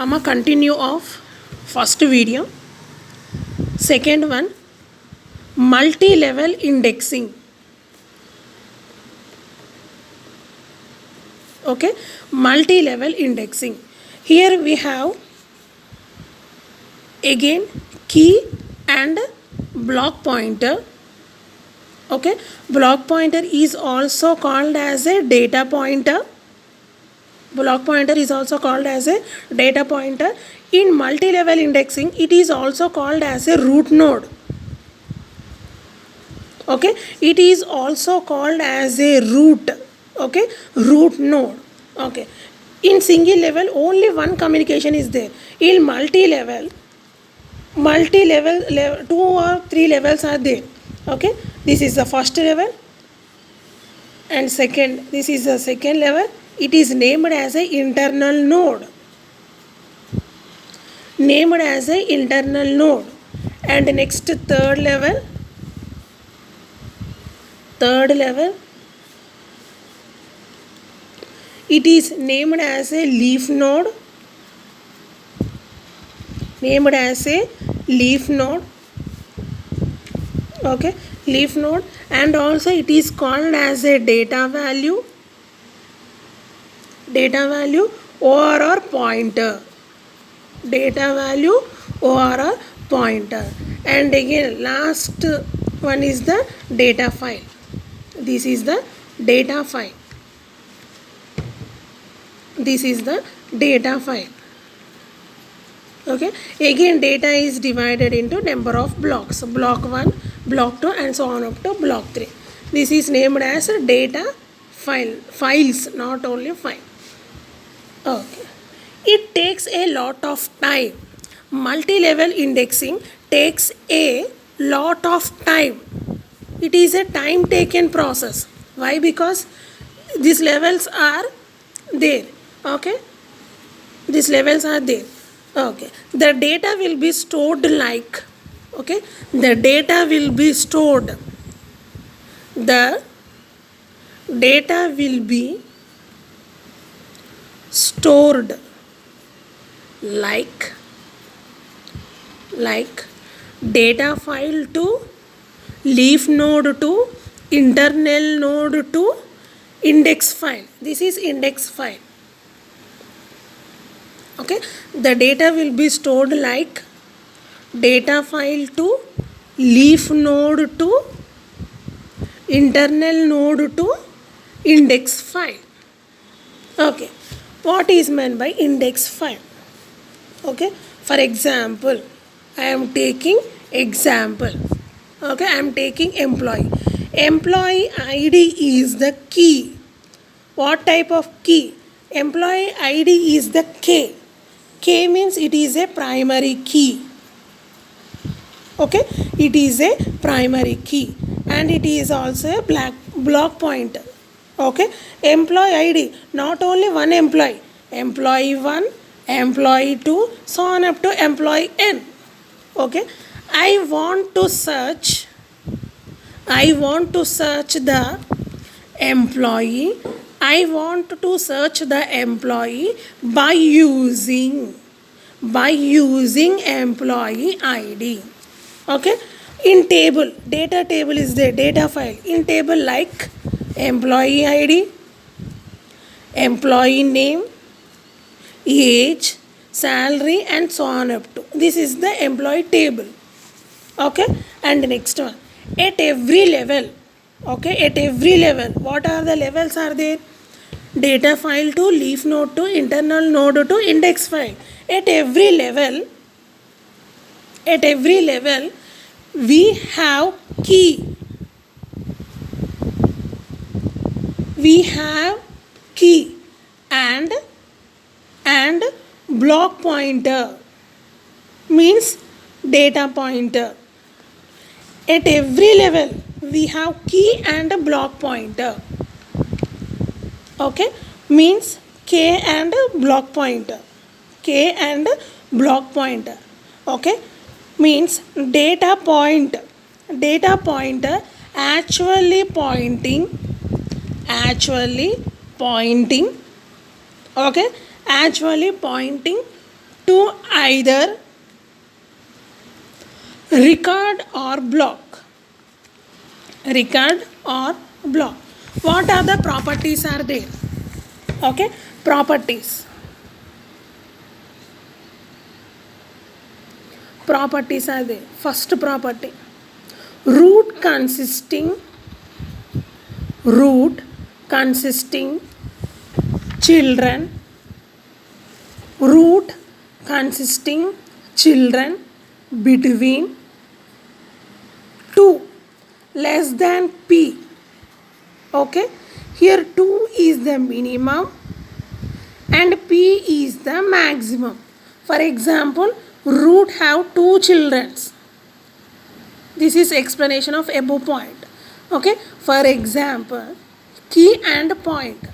I'm a continue of first video. Second one, multi-level indexing. Okay, multi-level indexing. Here we have again key and block pointer. Okay, block pointer is also called as a data pointer. Block pointer is also called as a data pointer. In multi-level indexing, it is also called as a root node. Okay, it is also called as a root. Okay, root node. Okay, in single level only one communication is there. In multi-level two or three levels are there. Okay, this is the first level and second, this is the second level. It is named as a internal node. Named as a internal node. And next third level, it is named as a leaf node. Named as a leaf node. Okay, leaf node. And also it is called as a data value. Data value or pointer. Data value or pointer. And again last one is the data file. This is the data file. This is the data file. Okay, again data is divided into number of blocks. Block 1, block 2 and so on up to block 3. This is named as a data file. Files, not only file. Okay, it takes a lot of time. Multi-level indexing takes a lot of time. It is a time taken process. Why? Because these levels are there. Okay, these levels are there. Okay, the data will be stored like, okay, the data will be stored. The data will be stored like data file to leaf node to internal node to index file. This is index file. Okay, the data will be stored like data file to leaf node to internal node to index file. Okay, what is meant by index file? Okay, for example, I am taking example. Okay, I am taking employee. Employee ID is the key. What type of key? Employee ID is the K. K means it is a primary key. Okay, it is a primary key and it is also a block pointer. Okay, employee ID, not only one employee. Employee 1, employee 2, so on up to employee N. Okay, I want to search the employee. I want to search the employee by using employee ID. Okay, in table, data table is there, data file. In table like employee ID, employee name, age, salary and so on up to. This is the employee table. Okay, and next one, at every level. Okay, at every level, what are the levels are there? Data file to leaf node to internal node to index file. At every level we have key. We have key and block pointer means data pointer. At every level we have key and block pointer. Okay, means K and block pointer. K and block pointer. Okay, means data pointer actually pointing. Okay, actually pointing either record or block. Record or block. What are the properties are there? Okay, properties. Properties are there. First property, root consisting children, root consisting children between 2 less than p. Okay, here 2 is the minimum and p is the maximum. For example, root have 2 children. This is explanation of above point. Okay, for example, key and point.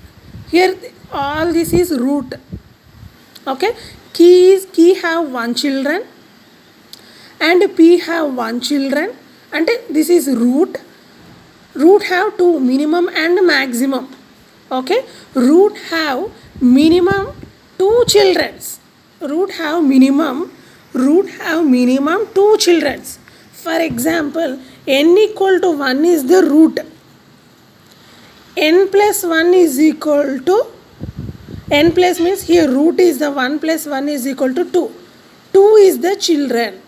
Here all this is root. Okay, key have 1 children and p have 1 children, and this is root. Root have 2, minimum and maximum. Okay, root have minimum 2 children. Root have minimum 2 children. For example, n equal to 1 is the root. N plus 1 is equal to, n plus means here root is the 1 plus 1 is equal to 2. 2 is the children.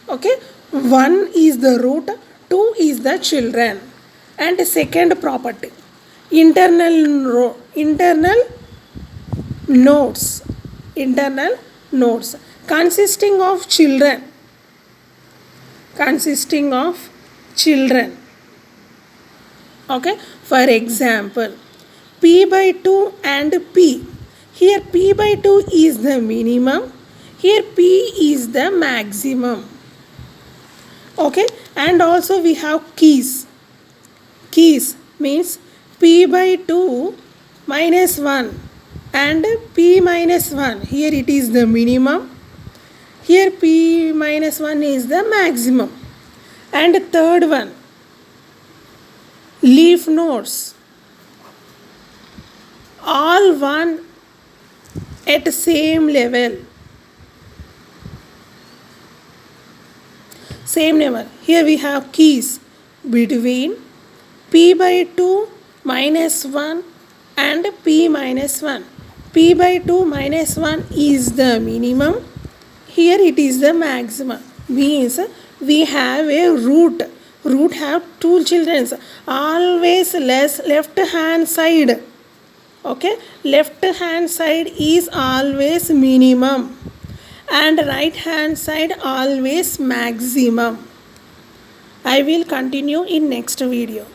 Okay, 1 is the root, 2 is the children. And second property, internal nodes consisting of children. Okay, for example, p by 2 and p. Here p by 2 is the minimum, here p is the maximum. Okay, and also we have keys means p by 2 minus 1 and p minus 1. Here it is the minimum, here p minus 1 is the maximum. And third one, leaf nodes, all one at same level. Here we have keys between p by 2 minus 1 and p minus 1. P by 2 minus 1 is the minimum, here it is the maximum. Means we have a root have 2 children, always left hand side. Okay, left hand side is always minimum and right hand side always maximum. I will continue in next video.